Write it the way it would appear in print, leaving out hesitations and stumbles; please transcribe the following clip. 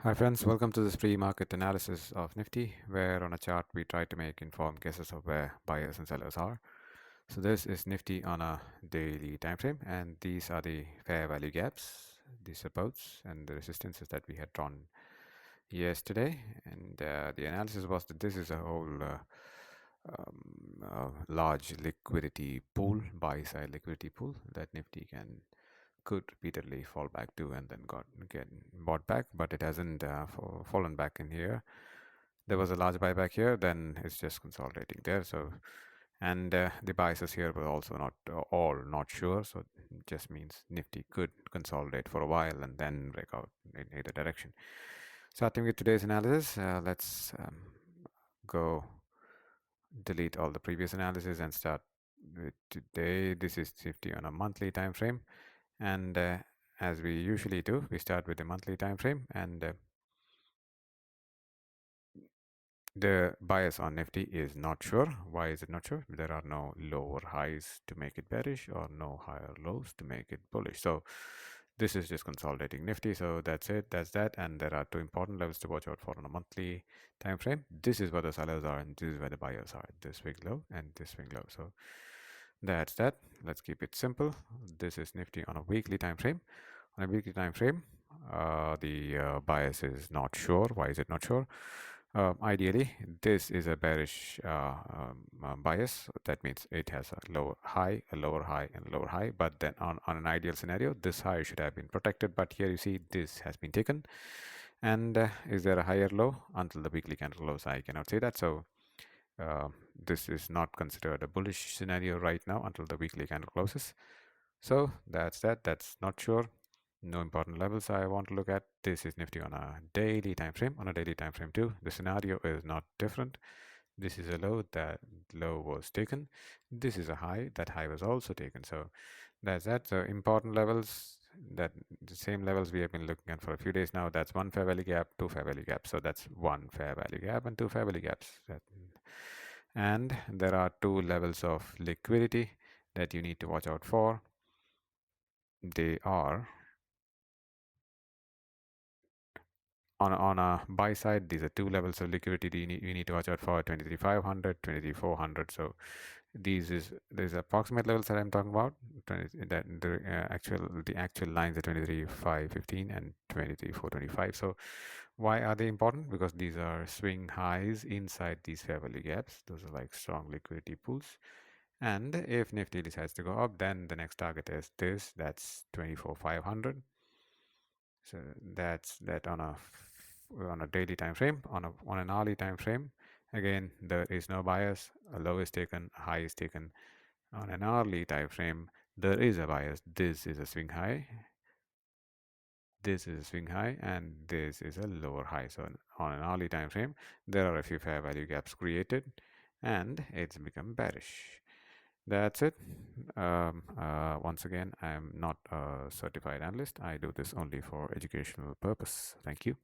Hi friends, welcome to this pre-market analysis of Nifty, where on a chart we try to make informed guesses of where buyers and sellers are. So this is Nifty on a daily time frame, and these are the fair value gaps, the supports and the resistances that we had drawn yesterday. And the analysis was that this is a whole large liquidity pool, buy-side liquidity pool that Nifty could repeatedly fall back to and then get bought back, but it hasn't fallen back in here. There was a large buyback here, then it's just consolidating there. So, and the biases here were also not all not sure. So it just means Nifty could consolidate for a while and then break out in either direction. Starting with today's analysis, let's go delete all the previous analysis and start with today. This is Nifty on a monthly time frame, and as we usually do, we start with the monthly time frame, and the bias on Nifty is not sure. Why is it not sure? There are no lower highs to make it bearish or no higher lows to make it bullish. So this is just consolidating Nifty. So that's it. That's that. And there are two important levels to watch out for on a monthly time frame. This is where the sellers are and this is where the buyers are. This swing low and this swing low. So that's that. Let's keep it simple. This is Nifty on a weekly time frame. On a weekly time frame, the bias is not sure. Why is it not sure? Ideally, this is a bearish bias. That means it has a lower high, a lower high, and a lower high. But then on an ideal scenario, this high should have been protected. But here you see this has been taken. And is there a higher low? Until the weekly candle close, I cannot say that. So this is not considered a bullish scenario right now until the weekly candle closes. So that's that. That's not sure. No important levels I want to look at. This is Nifty on a daily time frame. On a daily time frame too, the scenario is not different. This is a low. That low was taken. This is a high. That high was also taken. So that's that. So important levels, that the same levels we have been looking at for a few days now. That's one fair value gap, two fair value gaps. So that's one fair value gap and two fair value gaps. And there are two levels of liquidity that you need to watch out for. They are on a buy side. These are two levels of liquidity you need to watch out for: 23,500, 23,400. So these approximate levels that I'm talking about. That the actual lines are 23,515 and 23,425. So why are they important? Because these are swing highs inside these fair value gaps. Those are like strong liquidity pools. And if Nifty decides to go up, then the next target is this. That's 24,500. So that's that on a daily time frame. On an hourly time frame, again there is no bias. A low is taken, a high is taken. On an hourly time frame, there is a bias. This is a swing high. This is a swing high, and this is a lower high. So on an hourly time frame, there are a few fair value gaps created, and it's become bearish. That's it. Once again, I am not a certified analyst. I do this only for educational purpose. Thank you.